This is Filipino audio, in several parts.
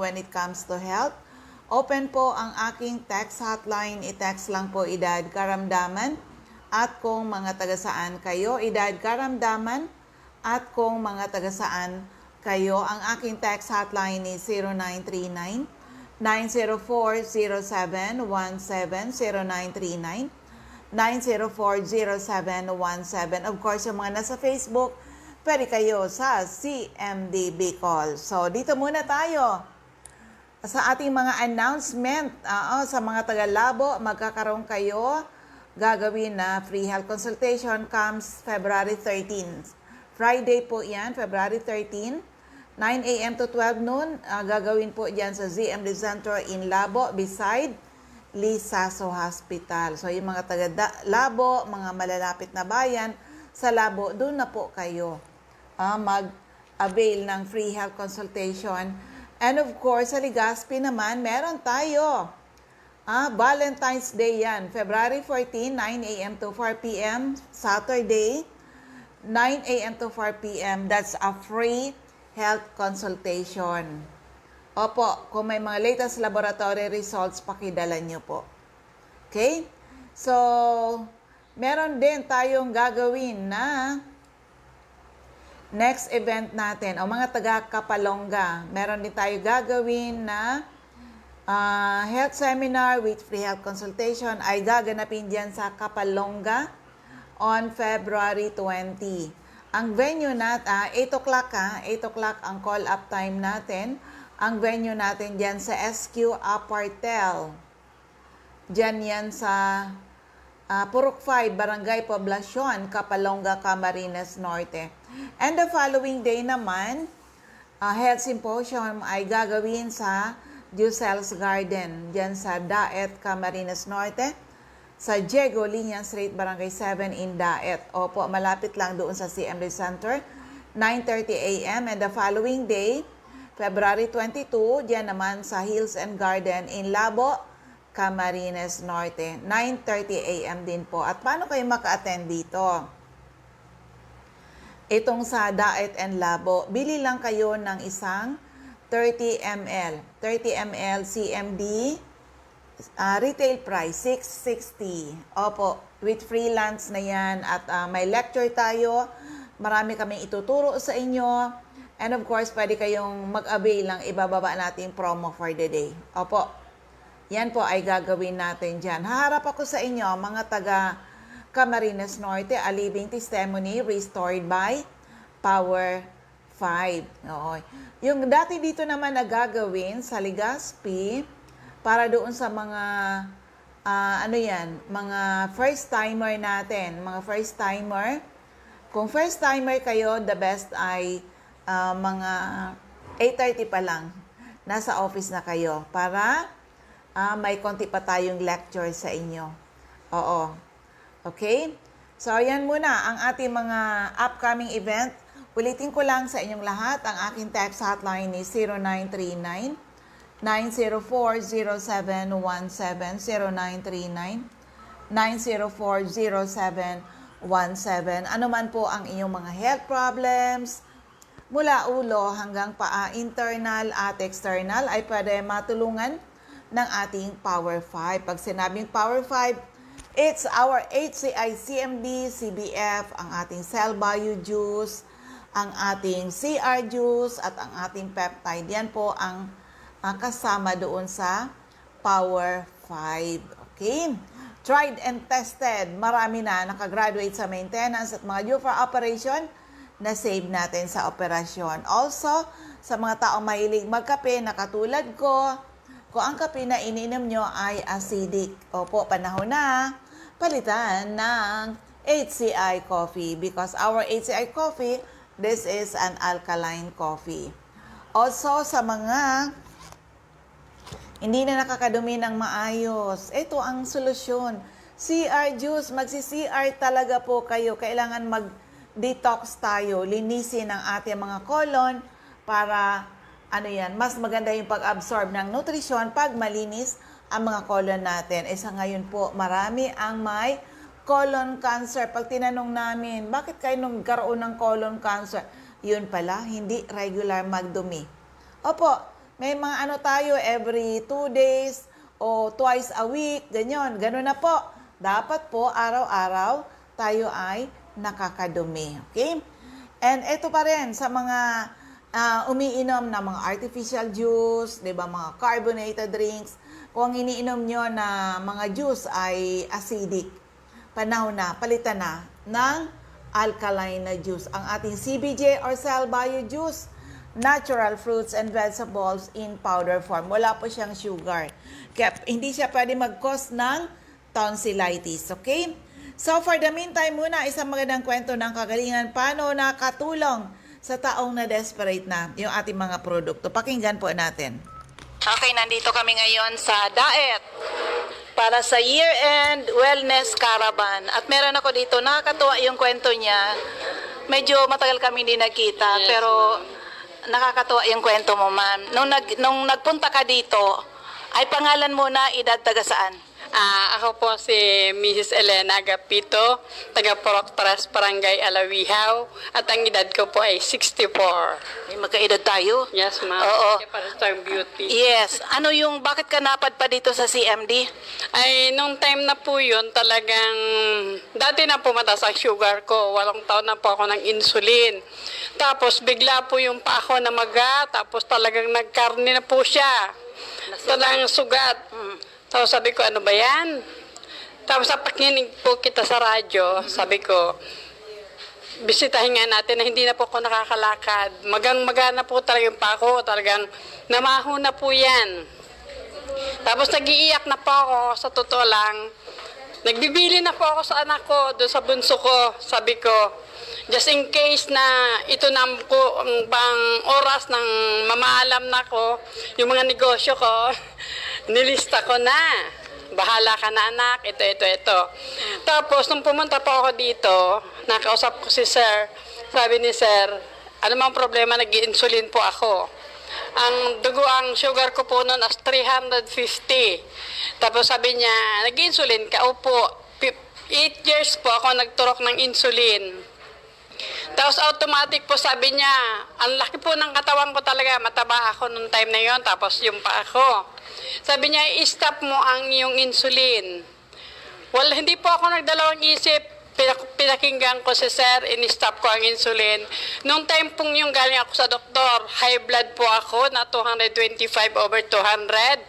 when it comes to health. Open po ang aking text hotline. I-text lang po edad karamdaman. At kung mga taga-saan kayo, edad karamdaman. At kung mga taga-saan kayo, ang aking text hotline is 0939 904-0717, 0939 904-0717. Of course, yung mga nasa Facebook, pwede kayo sa CMD Bicol. So, dito muna tayo sa ating mga announcement. Sa mga taga-Labo, magkakaroon kayo gagawin na free health consultation comes February 13. Friday po yan, February 13. 9 a.m. to 12 noon, gagawin po dyan sa ZMD Center in Labo, beside Lisaso Hospital. So, yung mga taga-Labo, mga malalapit na bayan, sa Labo, doon na po kayo mag-avail ng free health consultation. And of course, sa Legazpi naman, meron tayo. Valentine's Day yan, February 14, 9 a.m. to 4 p.m., Saturday, 9 a.m. to 4 p.m. That's a free health consultation. Opo, kung may mga latest laboratory results, pakidala nyo po. Okay? So, meron din tayong gagawin na next event natin. O mga taga-Kapalonga, meron din tayo gagawin na health seminar with free health consultation ay gaganapin dyan sa Kapalonga on February 20. Ang venue natin, 8 o'clock 8 o'clock ang call-up time natin. Ang venue natin dyan sa SQ Apartel. Dyan yan sa Purok 5, Barangay Poblacion, Kapalonga, Camarines Norte. And the following day naman, health symposium ay gagawin sa Ducel's Garden. Dyan sa Daet, Camarines Norte. Sa Diego Liñan Street, Barangay 7 in Daet. Opo, malapit lang doon sa CMD Center. 9:30 a.m. And the following day, February 22, diyan naman sa Hills and Garden in Labo, Camarines Norte. 9:30 a.m. din po. At paano kayo maka-attend dito? Itong sa Daet and Labo, bili lang kayo ng isang 30 ml. 30 ml CMD. Retail price, $660. Opo, with freelance na yan. At may lecture tayo. Marami kaming ituturo sa inyo. And of course, pwede kayong mag-avail ng ibababa nating promo for the day. Opo, yan po ay gagawin natin dyan. Haharap ako sa inyo, mga taga Camarines Norte, a living testimony restored by Power 5. Oo. Yung dati dito naman na gagawin sa Legazpi, para doon sa mga, mga first-timer natin. Mga first-timer. Kung first-timer kayo, the best ay mga 8:30 pa lang. Nasa office na kayo para may konti pa tayong lecture sa inyo. Oo. Okay? So, ayan muna ang ating mga upcoming event. Ulitin ko lang sa inyong lahat. Ang aking text hotline is 0939 904-0717, 0939 904-0717. Ano man po ang inyong mga health problems, mula ulo hanggang paa, internal at external, ay pwede matulungan ng ating Power 5. Pag sinabing Power 5, it's our HCI, CMD, CBF, ang ating Cell Bio Juice, ang ating CR Juice, at ang ating peptide. Yan po ang kasama doon sa Power 5. Okay? Tried and tested. Marami na nakagraduate sa maintenance at mga due for operation na save natin sa operasyon. Also, sa mga taong mahilig magkape na katulad ko, kung ang kape na ininom nyo ay acidic, opo, panahon na palitan ng HCI coffee because our HCI coffee, this is an alkaline coffee. Also, sa mga hindi na nakakadumi ng maayos, ito ang solusyon. CR juice, magsi-CR talaga po kayo. Kailangan mag-detox tayo, linisin ang ating mga colon para mas maganda yung pag-absorb ng nutrisyon pag malinis ang mga colon natin. Sa ngayon po, marami ang may colon cancer. Pag tinanong namin, bakit kayo nagkaroon ng colon cancer? Yun pala, hindi regular magdumi. Opo, may mga ano tayo every 2 days o twice a week, ganyan. Ganun na po. Dapat po araw-araw tayo ay nakakadumi. Okay? And ito pa rin sa mga umiinom na mga artificial juice, 'di ba, mga carbonated drinks. Kung ang iniinom nyo na mga juice ay acidic, panahon na, palitan na ng alkaline na juice. Ang ating CBJ or Cell Bio Juice, natural fruits and vegetables in powder form. Wala po siyang sugar. Kaya hindi siya pwede mag-cause ng tonsillitis. Okay? So for the meantime muna, isang magandang kwento ng kagalingan. Paano nakatulong sa taong na desperate na yung ating mga produkto. Pakinggan po natin. Okay, nandito kami ngayon sa Daet para sa year-end wellness caravan. At meron ako dito, nakakatuwa yung kwento niya. Medyo matagal kami hindi nagkita, pero nakakatuwa yung kwento mo, ma'am. Nung nagpunta ka dito, ay pangalan mo na, edad, taga saan? Ako po si Mrs. Elena Agapito, taga Proctores, Barangay Alawihaw, at ang edad ko po ay 64. May magkaedad tayo? Yes, ma'am. Oo. Para sa beauty. Yes. Bakit ka napadpa dito sa CMD? Ay, nung time na po yun, talagang, dati na po mataas ang sugar ko. 8 taon na po ako ng insulin. Tapos, bigla po yung pa ako na maga, tapos talagang nagkarne na po siya. Talagang sugat. Tapos sabi ko, ano ba yan? Tapos sa pakinig po kita sa radyo, sabi ko, bisitahin nga natin na hindi na po ako nakakalakad. Magang-maga na po talaga yung pa ako. Talagang namaho na po yan. Tapos nag-iiyak na po ako, sa totoo lang. Nagbibili na po ako sa anak ko, doon sa bunso ko. Sabi ko, just in case na ito na po ang bang oras ng mamaalam na ko, yung mga negosyo ko, nilista ko na. Bahala ka na, anak, ito. Tapos, nung pumunta po ako dito, nakausap ko si sir. Sabi ni sir, ano mang problema, nag-insulin po ako. Ang dugo, ang sugar ko po noon as 350. Tapos sabi niya, nag-insulin ka? Opo. 8 years po ako nagturok ng insulin. Tapos automatic po sabi niya, ang laki po ng katawan ko talaga, mataba ako nung time na yon, tapos yung pa ako. Sabi niya, i-stop mo ang iyong insulin. Well, hindi po ako nagdalawang isip, pinakinggan ko si sir, in-stop ko ang insulin. Nung time pong yung galing ako sa doktor, high blood po ako na 225/200.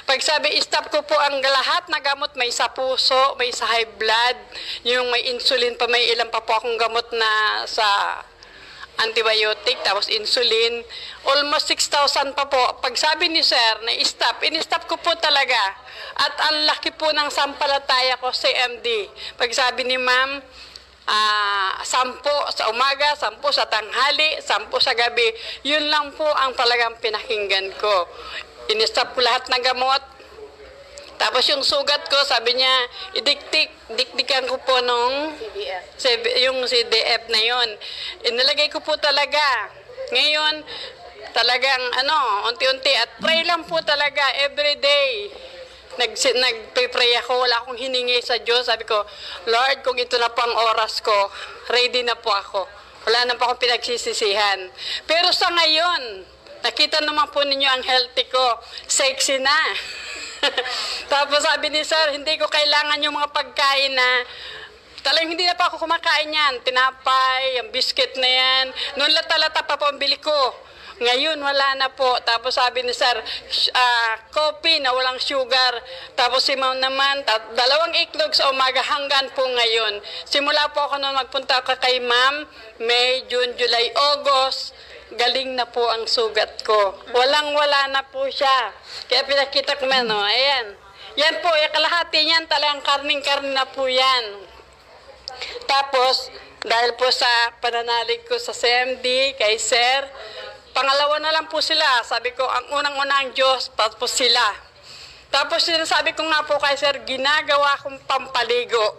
Pag sabi, stop ko po ang lahat na gamot, may sa puso, may sa high blood, yung may insulin pa, may ilan pa po akong gamot na sa antibiotic, tapos insulin, almost 6,000 pa po. Pag sabi ni sir na stop, in-stop ko po talaga. At ang laki po ng sampalataya ko sa MD. Pag sabi ni ma'am, 10 sa umaga, 10 sa tanghali, 10 sa gabi, yun lang po ang talagang pinakinggan ko. In-stop ko lahat ng gamot. Tapos yung sugat ko, sabi niya, dikdikan ko po nung yung CDF na yon. Inilagay ko po talaga. Ngayon, talagang unti-unti at pray lang po talaga every day. Nagpe-pray ako, wala akong hiningi sa Diyos. Sabi ko, Lord, kung ito na pang oras ko, ready na po ako. Wala na po akong pinagsisisihan. Pero sa ngayon, nakita naman po ninyo ang healthy ko. Sexy na. Tapos sabi ni sir, hindi ko kailangan yung mga pagkain na talagang hindi na pa ako kumakain yan. Tinapay, yung biscuit na yan. Noon lata-lata pa po ang bili ko. Ngayon, wala na po. Tapos sabi ni sir, coffee na walang sugar. Tapos si ma'am naman, 2 itlog sa umaga hanggang po ngayon. Simula po ako nung magpunta ako kay ma'am, May, June, July, August, galing na po ang sugat ko. Walang-wala na po siya. Kaya pinakita ko man, ayan. Yan po, kalahati niyan, talagang karning-karni na po yan. Tapos, dahil po sa pananalig ko sa CMD, kay Sir, pangalawa na lang po sila. Sabi ko, ang unang-una ang Diyos, tapos sila. Tapos sinasabi ko nga po kay Sir, ginagawa kong pampaligo.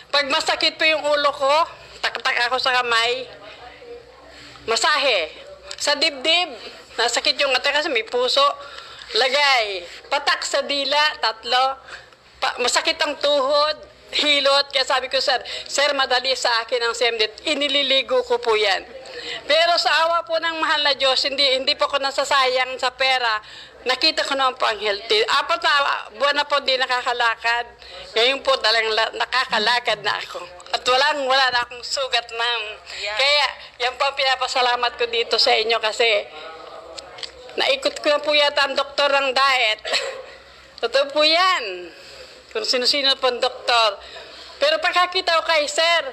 Pag masakit po yung ulo ko, tak-tak ako sa kamay, masahe. Sa dibdib, nasakit yung ate kasi may puso, lagay. Patak sa dila, 3. Masakit ang tuhod, hilot. Kaya sabi ko, sir, madali sa akin ang CMD. Inililigo ko po yan. Pero sa awa po ng mahal na Diyos, hindi po ako nasasayang sa pera. Nakita ko naman po ang healthy. 4 na buwan na po hindi nakakalakad. Ngayon po talagang nakakalakad na ako. At wala na akong sugat, ma'am. Kaya yan po ang pinapasalamat ko dito sa inyo kasi naikot ko na po yata ang doktor ng diet. Totoo po yan. Kung sino-sino po ang doktor. Pero pagkakita ko kay sir,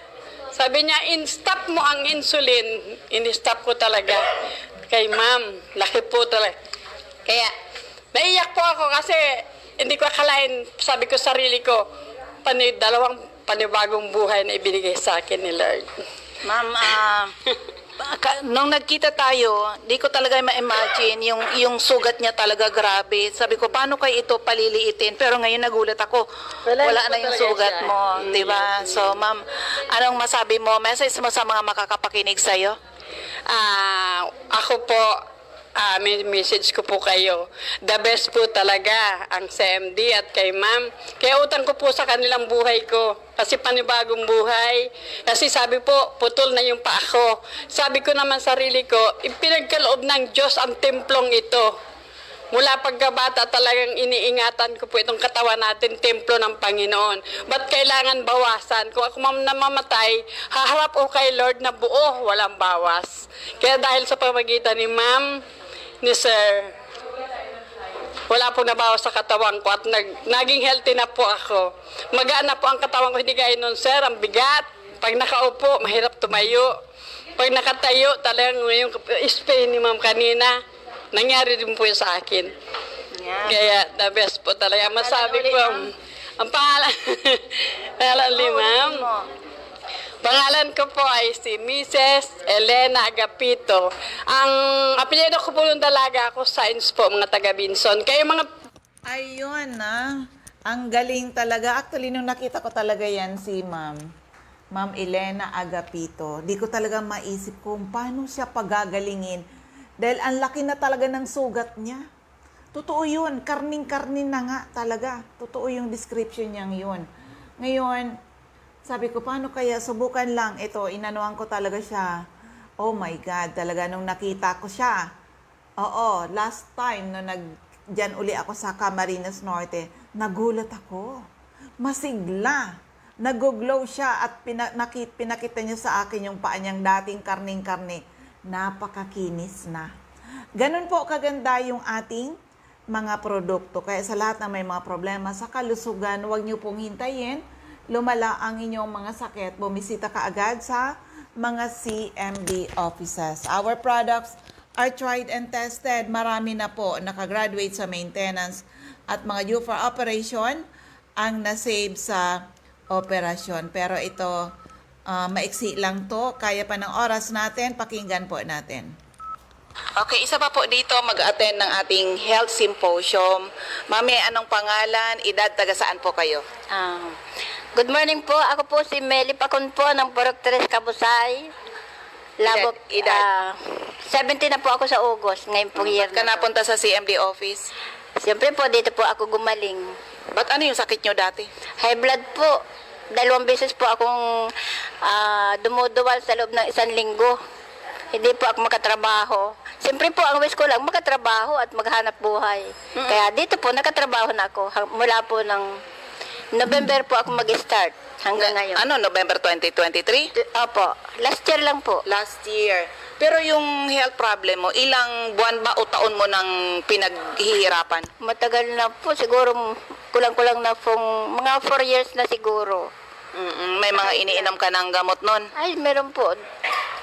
sabi niya, in-stop mo ang insulin. In-stop ko talaga. Kay ma'am, laki po talaga. Kaya, naiyak po ako kasi hindi ko akalain, sabi ko sarili ko, dalawang panibagong buhay na ibinigay sa akin ni Lord. Ma'am, nung nagkita tayo, di ko talaga ma-imagine yung sugat niya talaga grabe. Sabi ko, paano kayo ito paliliitin? Pero ngayon nagulat ako, wala na yung sugat mo, di ba? So, ma'am, anong masabi mo? Message mo sa mga makakapakinig sa'yo? Ako po, may message ko po kayo. The best po talaga ang CMD at kay ma'am. Kaya utang ko po sa kanilang buhay ko. Kasi panibagong buhay. Kasi sabi po, putol na yung paa ko. Sabi ko naman sarili ko, ipinagkaloob ng Diyos ang templong ito. Mula pagkabata talagang iniingatan ko po itong katawan natin, templo ng Panginoon. Ba't kailangan bawasan? Kung ako namamatay, haharap ko kay Lord na buo, walang bawas. Kaya dahil sa pamagitan ni ma'am, ni sir, wala po nabawas sa katawan ko at naging healthy na po ako. Magaan na po ang katawan ko, hindi gaya nun sir, ang bigat. Pag nakaupo, mahirap tumayo. Pag nakatayo, talagang yung spray ni ma'am kanina, nangyari din po yun sa akin. Yeah. Kaya the best po talaga. Masabi ko, ang pangalan, ni ma'am. Pangalan ko po ay si Mrs. Elena Agapito. Ang apelyido ko po ng dalaga ako, Science po, mga taga-Binson. Kayo mga... Ayun na. Ang galing talaga. Actually, nung nakita ko talaga yan si Ma'am Elena Agapito, di ko talaga maisip kung paano siya pagagalingin. Dahil ang laki na talaga ng sugat niya. Totoo yun. Karning-karnin na nga talaga. Totoo yung description niyang yun. Ngayon, sabi ko, paano kaya? Subukan lang. Ito, inanuan ko talaga siya. Oh my God, talaga nung nakita ko siya. Oo, last time nung dyan uli ako sa Camarines Norte, nagulat ako. Masigla. Nag-glow siya at pinakita niya sa akin yung paa niyang dating karning-karni. Napakakinis na. Ganun po kaganda yung ating mga produkto. Kaya sa lahat ng may mga problema sa kalusugan, huwag niyo pong hintayin lumala ang inyong mga sakit. Bumisita ka agad sa mga CMD offices. Our products are tried and tested. Marami na po nakagraduate sa maintenance at mga due for operation ang nasave sa operasyon. Pero ito, maiksi lang to. Kaya pa ng oras natin, pakinggan po natin. Okay, isa pa po dito mag-attend ng ating health symposium. Mami, anong pangalan, edad, taga saan po kayo? Good morning po. Ako po si Meli Pacon po ng Purok 3 Kabusay. Labok, Edad? 70 na po ako sa August ngayong pong year Ka na po. napunta sa CMD office? Siyempre po dito po ako gumaling. Ba't ano yung sakit nyo dati? High blood po. 2 beses po akong dumuduwal sa loob ng 1 linggo. Hindi po ako makatrabaho. Siyempre po ang wish ko lang makatrabaho at maghanap buhay. Kaya dito po nakatrabaho na ako. Mula po ng November po ako mag-start hanggang ngayon. Ano, November 2023? Opo. Last year lang po. Last year. Pero yung health problem mo, ilang buwan ba o taon mo nang pinaghihirapan? Matagal na po. Siguro kulang-kulang na pong mga 4 years na siguro. May mga iniinom ka ng gamot nun? Ay, meron po.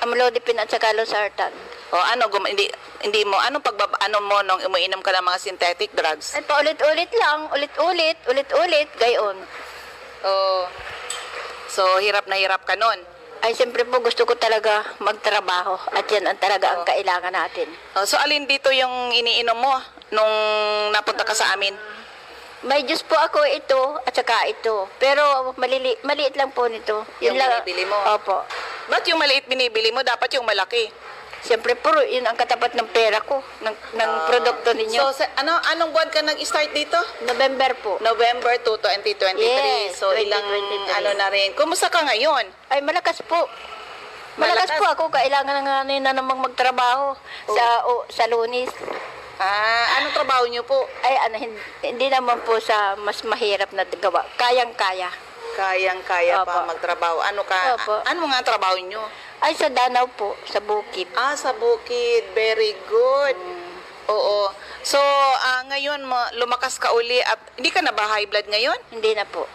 Amlodipine at saka losartan. O ano, hindi mo, ano mo nung umiinom ka ng mga synthetic drugs? Ay, paulit-ulit lang. Ulit-ulit. Gayon. Oh, so, hirap na hirap ka nun. Ay, siyempre po gusto ko talaga magtrabaho. At yan ang talaga ang kailangan natin. Oh, so, alin dito yung iniinom mo nung napunta ka sa amin? May juice po ako ito at saka ito. Pero maliit lang po nito. Yung lang. binibili mo? Opo. Ba't yung maliit binibili mo? Dapat yung malaki. Siyempre po, yun ang katapat ng pera ko, ng produkto ninyo. So, anong buwan ka nag-start dito? November po. November 2, 2023. Yes, so, ilang 2023. ano na rin. Kumusta ka ngayon? Ay, malakas po. Malakas po ako, kailangan nga na namang magtrabaho sa Lunis. Anong trabaho niyo po? Ay, hindi naman po sa mas mahirap na gawa. Kayang-kaya. Kayang-kaya pa Opo. magtrabaho. Opo. Ano nga trabaho niyo? Ay, sa Danau po, sa bukid. Sa bukid. Very good. Oo. So, ngayon lumakas ka uli at hindi ka na ba high blood ngayon? Hindi na po.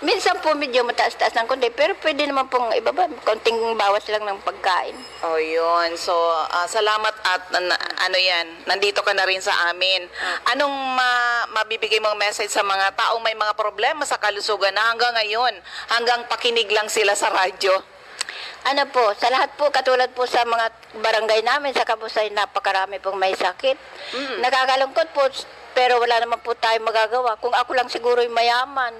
Minsan po medyo mataas-taas ng konti, pero pwede naman pong ibaba, konting bawas lang ng pagkain. Oh, yun. So, salamat at nandito ka na rin sa amin. Anong mabibigay mong message sa mga taong may mga problema sa kalusugan na hanggang ngayon, hanggang pakinig lang sila sa radyo? Ano po, sa lahat po, katulad po sa mga barangay namin, sa Kabusay, napakarami pong may sakit. Nakakalungkot po, pero wala naman po tayong magagawa. Kung ako lang siguro yung mayaman,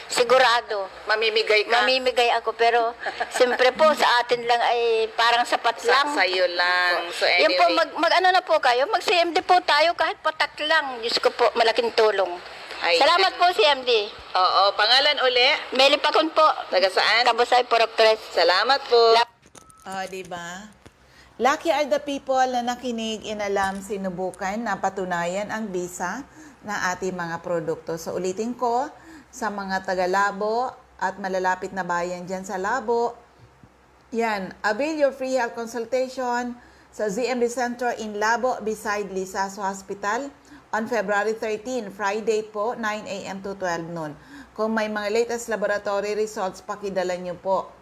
sigurado. Mamimigay ka? Mamimigay ako, pero siyempre po, sa atin lang ay parang sapat lang. Sa'yo lang. So, anyway. Yun po, ano na po kayo, mag-CMD po tayo kahit patak lang. Diyos ko po, malaking tulong. Ay, Salamat po, CMD. Oo. Pangalan uli? Meli Pacon po. Taga saan? Kabusay, Purok 3. Salamat po. Diba? Lucky are the people na nakinig, inalam, sinubukan, napatunayan ang bisa ng ating mga produkto. So ulitin ko, sa mga taga-Labo at malalapit na bayan dyan sa Labo, yan, avail your free health consultation sa ZMD Center in Labo beside Lisaso Hospital on February 13, Friday po, 9 a.m. to 12 noon. Kung may mga latest laboratory results, pakidala nyo po.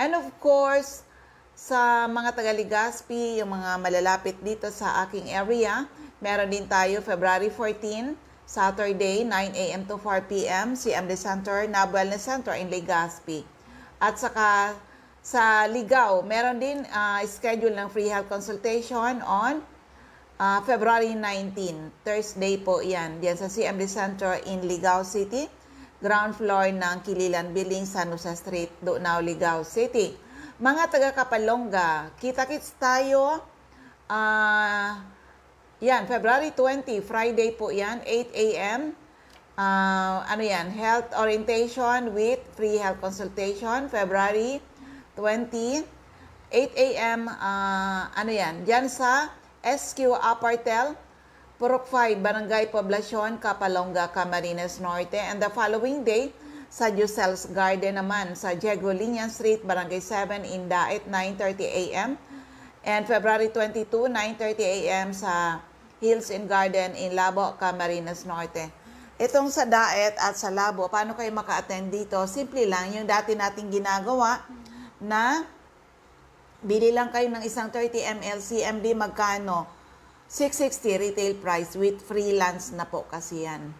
And of course, sa mga taga-Legazpi, yung mga malalapit dito sa aking area, meron din tayo February 14, Saturday, 9 a.m. to 4 p.m. CMD Center, NAB Wellness Center in Legazpi. At saka sa Ligao, meron din schedule ng free health consultation on February 19, Thursday po yan. Diyan sa CMD Center in Ligao City, ground floor ng Kililan Building, San Jose Street, Dunao, Ligao City. Mga taga-Kapalonga, kita-kits tayo. Yan, February 20, Friday po yan, 8 a.m. Health orientation with free health consultation. February 20, 8 a.m. Diyan sa SQ Apartel, Purok 5, Barangay Poblacion, Kapalonga, Camarines Norte. And the following day, sa Jusel's Garden naman, sa Diego Liñan Street, Barangay 7, in Daet, 9:30 a.m. And February 22, 9:30 a.m. sa Hills and Garden in Labo, Camarines Norte. Itong sa Daet at sa Labo, paano kayo maka-attend dito? Simple lang, yung dati nating ginagawa na bili lang kayo ng isang 30 ml CMD, magkano? 660 retail price with freelance na po kasi yan.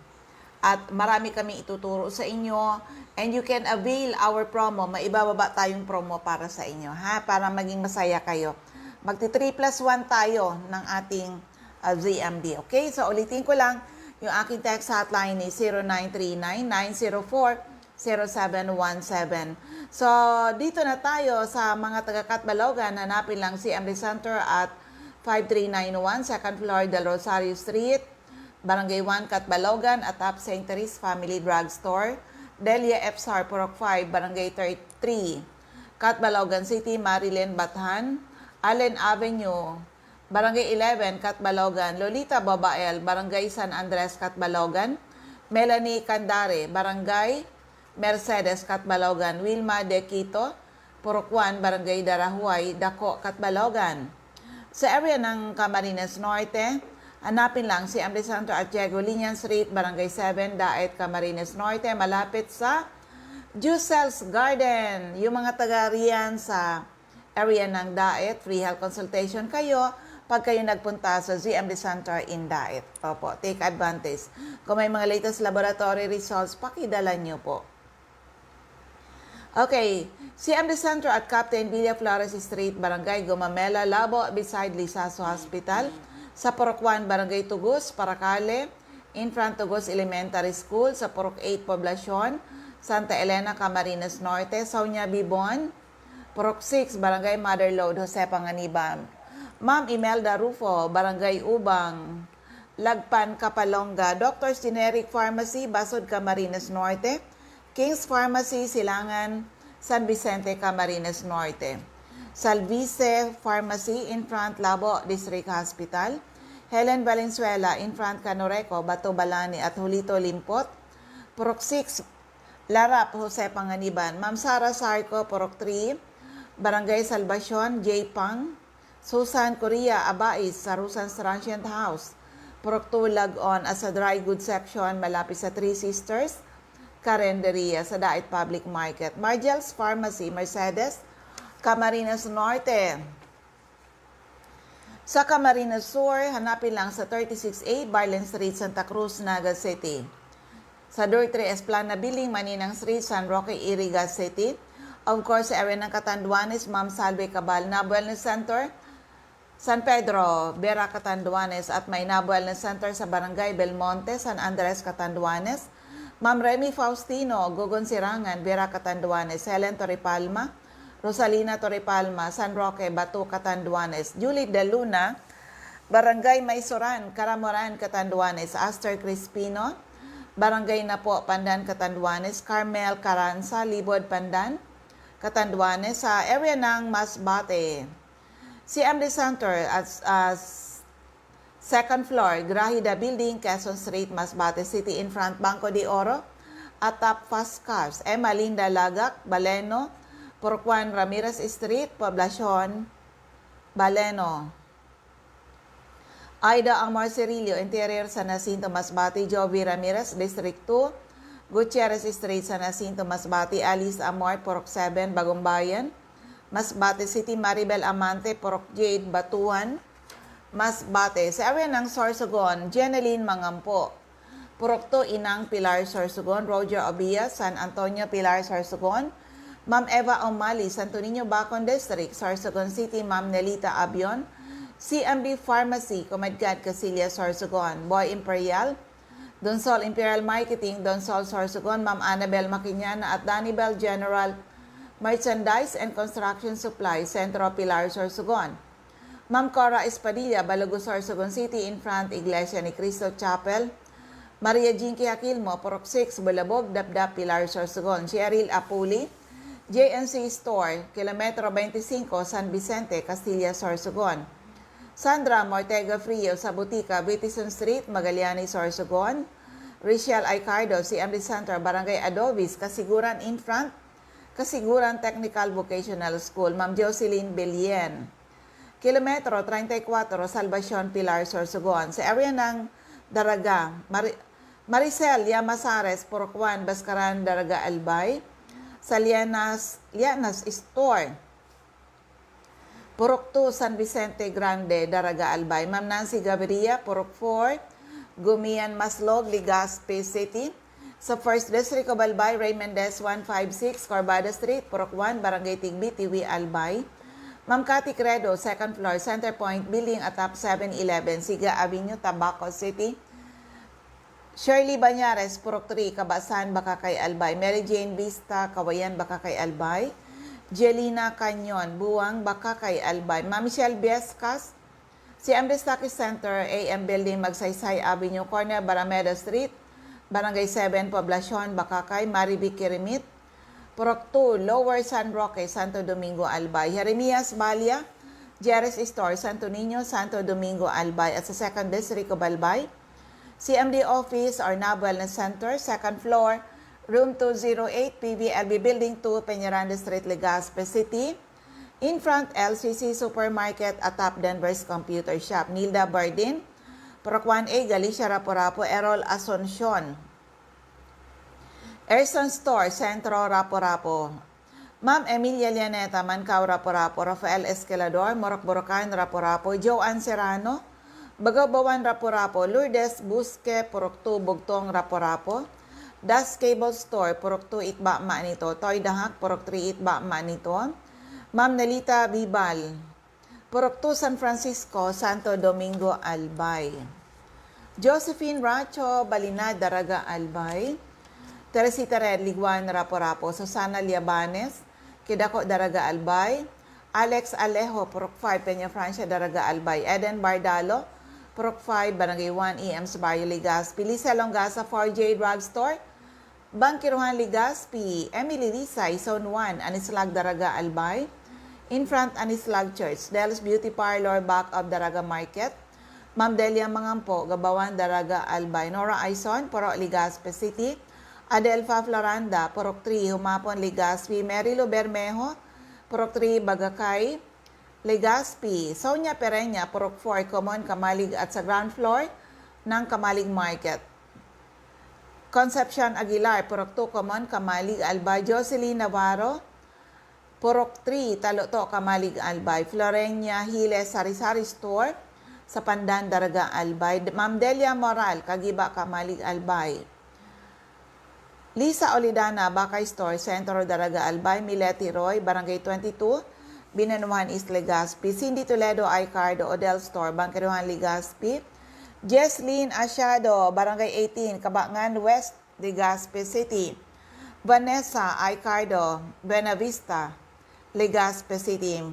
At marami kami ituturo sa inyo and you can avail our promo. Maibababa tayong promo para sa inyo, ha? Para maging masaya kayo. Magti 3+1 tayo ng ating ZMD. Okay? So ulitin ko lang, yung aking text hotline is 0939-904-0717. So dito na tayo sa mga taga-Catbalogan. Hanapin lang CMD Center at 5391 2nd floor Del Rosario Street, Barangay 1, Catbalogan, at Top St. Therese Family Drugstore, Delia Epsar, Purok 5, Barangay 33, Catbalogan City, Marilyn, Bathan, Allen Avenue, Barangay 11, Catbalogan, Lolita Babael, Barangay San Andres, Catbalogan, Melanie Candare, Barangay Mercedes, Catbalogan, Wilma De Quito, Purok 1, Barangay Darahuay, Dako, Catbalogan. Sa area ng Camarines Norte, hanapin lang si CMD Center at Diego Liñan Street, Barangay 7, Daet, Camarines Norte, malapit sa Jusel's Garden. Yung mga taga riyan sa area ng Daet, free health consultation kayo pag kayo nagpunta sa ZMD Center in Daet. Opo, take advantage. Kung may mga latest laboratory results, pakidala nyo po. Okay, CMD Center at Captain Villa Flores Street, Barangay Gumamela, Labo, beside Lisaso Hospital. Sa Purok 1, Barangay Tugus, Paracale, in front Tugus Elementary School. Sa Purok 8, Poblacion, Santa Elena, Camarines Norte. Saunya Bibon, Purok 6, Barangay Mother Lode, Jose Panganiban. Ma'am Imelda Rufo, Barangay Ubang, Lagpan, Kapalonga. Doctor's Generic Pharmacy, Basod, Camarines Norte. King's Pharmacy, Silangan, San Vicente, Camarines Norte. Salvice Pharmacy in front Labo District Hospital, Helen Valenzuela in front Canoreco, Bato Balani at Julito Limpot, Purok 6, Larap, Jose Panganiban, Ma'am Sara Sarco, Purok 3, Barangay Salvacion, J. Pang, Susan Correa Abais, Sarusan Transient House, Purok 2, Lagon, at sa dry goods section, malapit sa Three Sisters, Carenderia, sa Dait Public Market, Margel's Pharmacy, Mercedes, Camarines Norte. Sa Camarines Sur, hanapin lang sa 36A, Barlen Street, Santa Cruz, Naga City. Sa Door 3, Esplana Billing, Maninang Street, San Roque, Iriga City. Of course, sa area ng Catanduanes, Ma'am Salve Cabal, Nab Wellness Center, San Pedro, Vera Catanduanes, at may Nab Wellness Center sa Barangay Belmonte, San Andres, Catanduanes. Ma'am Remy Faustino, Gogon Sirangan, Vera Catanduanes, Helen Torrepalma, Rosalina Torrepalma, San Roque, Bato, Catanduanes, Julie De Luna, Barangay Maysoran, Caramoran, Catanduanes, Aster Crispino, Barangay Napo, Pandan, Catanduanes, Carmel Caranza, Libod, Pandan, Catanduanes, sa area ng Masbate. CMD Center at second floor, Grahida Building, Quezon Street, Masbate City, in front Banco de Oro, at Top Fast Cars, Emma Linda Lagak, Baleno, Purok 1, Ramirez Street, Poblacion, Baleno. Aida Amor Cirillo, Interior, San Jacinto, Masbate, Jovi Ramirez, District 2, Gutierrez Street, San Jacinto, Masbate, Alice Amor, Purok 7, Bagumbayan, Masbate City, Maribel Amante, Purok Jade, Batuan, Masbate. Sa area ng Sorsogon, Jeneline Mangampo, Purok 2, Inang Pilar, Sorsogon, Roger Obia, San Antonio, Pilar, Sorsogon, Ma'am Eva Omali, Santo Niño, Bacon District, Sorsogon City, Ma'am Nelita Abion, CMB Pharmacy, Comadgad, Casillas, Sorsogon, Boy Imperial, Donsol Imperial Marketing, Donsol, Sorsogon, Ma'am Annabel Maquiñana at Danibel General Merchandise and Construction Supply, Centro Pilar, Sorsogon. Ma'am Cora Espadilla, Balago, Sorsogon City, in front Iglesia ni Cristo Chapel, Maria Jinky Aquilmo, Purok 6, Bulabog, Dapdap, Pilar, Sorsogon, Cheryl Apuli, JNC Store, Kilometro 25, San Vicente, Castilla, Sorsogon. Sandra Mortega Frio sa Butika, Witison Street, Magallanes, Sorsogon. Richelle Aicardo, CMD Center, Barangay Adobis, Kasiguran in front, Kasiguran Technical Vocational School, Ma'am Jocelyn Belien. Kilometro 34, Salvacion, Pilar, Sorsogon. Sa area ng Daraga, Maricel Llamazares, Purok 1, Baskaran, Daraga, Albay. Sa Lianas Store, Purok 2, San Vicente Grande, Daraga, Albay. Ma'am Nancy Gaviria, Purok 4, Gumian, Maslog, Legazpi City. Sa First District of Albay, Ray Mendez 156, Corbada Street, Purok 1, Barangay Tigbi, Tiwi, Albay. Ma'am Cathy Credo, second floor, Center Point Building at Top 7-Eleven, Siga Avenue, Tabaco City. Shirley Banyares, Purok 3, Kabasan, Bakakay, Albay. Mary Jane Vista, Kawayan, Bakakay, Albay. Jelina Canyon, Buwang, Bakakay, Albay. Ma'am Michelle Biescas, CMD Stockist Center, AM Building, Magsaysay Avenue, Corner, Barameda Street, Barangay 7, Poblacion, Bakakay. Marivic Kirimit, Purok 2, Lower San Roque, Santo Domingo, Albay. Jeremias Balia, Jerez Store, Santo Niño, Santo Domingo, Albay. At sa Second District of Albay, CMD Office or Nab Wellness Center, second floor, room 208, PVLB Building 2, Peñaranda Street, Legazpi City. In front, LCC Supermarket at Top Denver's Computer Shop. Nilda Bardin, Purok 1A, Galicia, Rapo-Rapo, Errol Asuncion. Erson Store, Centro, Rapo-Rapo. Ma'am Emilia Lianeta, Mancao, Rapo-Rapo. Rafael Escalador, Morok Borocan, Rapo-Rapo. Joanne Serrano, Bagabawan, Rapo-Rapo. Lourdes Busque, Purok 2, Bugtong, Rapo-Rapo. Das Cable Store, Purok 2, Itba, Manito. Toy Dahak, Purok 3, Itba, Manito. Ma'am Nelita Bibal, Purok 2, San Francisco, Santo Domingo, Albay. Josephine Racho, Balinad, Daraga, Albay. Teresita Red, Liguan, Rapo-Rapo. Susana Liabanes, Kidako, Daraga, Albay. Alex Alejo, Purok 5, Peña Francia, Daraga, Albay. Eden Bardalo, Purok 5, Barangay 1, EMS, Barrio Legazpi. Lisa Longasa, 4J Drugstore, Bangkiruhan, Legazpi. Emily Lisay, Zone 1, Anislag, Daraga, Albay. in front Anislag Church, Del's Beauty Parlor, back of Daraga Market. Ma'am Delia Mangampo, Gabawan, Daraga, Albay. Nora Aison, Purok, Legazpi City. Adelfa Floranda, Purok 3, Humapon, Legazpi. Merilo Bermejo, Purok 3, Bagakay, Legazpi. Sonia Pereña, Purok 4, Common, Kamalig at sa ground floor ng Kamalig Market. Concepcion Aguilar, Purok 2, Common, Kamalig, Albay. Jocelyn Navarro, Purok 3, Taloto, Kamalig, Albay. Florenia Hiles, Sari-Sari Store sa Pandan, Daraga, Albay. Ma'am Delia Moral, Kagiba, Kamalig, Albay. Lisa Olidana, Bakay Store, Centro, Daraga, Albay. Mileti Roy, Barangay 22, Binanuhan East, Legazpi. Cindy Toledo, Icardo, Odell Store, Bangkiruhan, Legazpi. Jesslyn Asyado, Barangay 18, Kabangan West, Legazpi City. Vanessa Icardo, Buenavista, Legazpi City.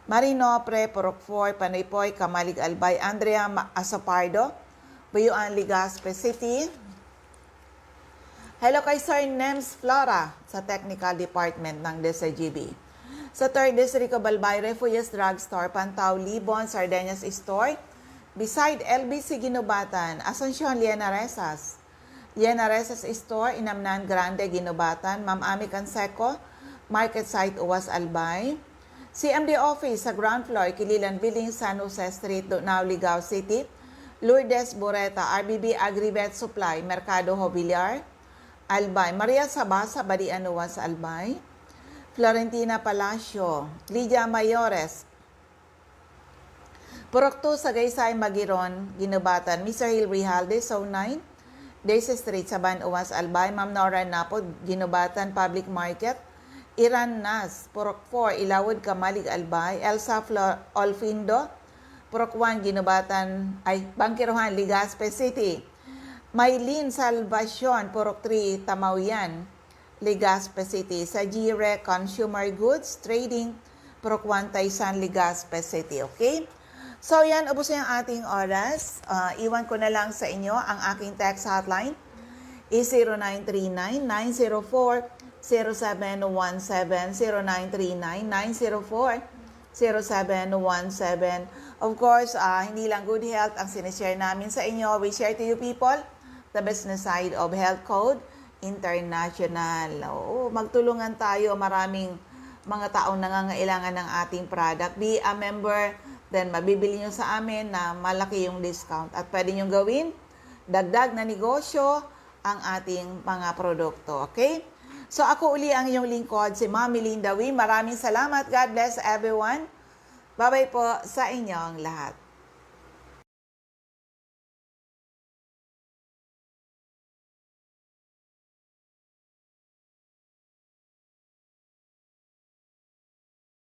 Marino Pre, Purok 4, Panaypoy, Kamalig, Albay. Andrea Asopardo, Buyuan, Legazpi City. Hello kay Sir Nems Flora sa Technical Department ng DSGB. Sa 3rd District of Albay, Refuges Drugstore, Pantaw, Libon, Sardeñas Store. Beside LBC Ginubatan, Asuncion, Liena Rezas. Liena Rezas Store, Inamnan Grande, Ginubatan. Ma'am Ami Canseco, Market Site, Uwas, Albay. CMD Office sa ground floor, Kililan Building, San Jose Street, Dunao, Ligao City. Lourdes Boreta, RBB Agribet Supply, Mercado Hobiliar, Albay. Maria Sabasa, Badian, Uwas, Albay. Florentina Palacio, Lydia Mayores, Purok 2, Sagaysay, Magiron, Ginubatan. Mr. Hill Rijalde, Zone 9, Daisy Street, Saban, Uwas, Albay. Ma'am Nora Napod, Ginubatan, Public Market. Iran Nas, Purok 4, Ilawod, Kamalig, Albay. Elsa Olfindo, Purok 1, Ginubatan, Bangkiruhan, Legazpi City. Maylin Salvacion, Purok 3, Tamawian, Legazpi City. Sa GRE Consumer Goods Trading, Purok 1, Taysan, Legazpi City. Okay? So yan, ubos na yung ating oras. Iwan ko na lang sa inyo ang aking text hotline is 0939-904-0717, 0939-904-0717. Of course, hindi lang good health ang sinishare namin sa inyo. We share to you people the business side of Health Code International. Oo, magtulungan tayo. Maraming mga taong nangangailangan ng ating product. Be a member, then mabibili nyo sa amin na malaki yung discount. At pwede nyo gawin, dagdag na negosyo ang ating mga produkto. Okay? So ako uli ang inyong lingkod, si Mami Linda Wee. Maraming salamat. God bless everyone. Bye-bye po sa inyong lahat.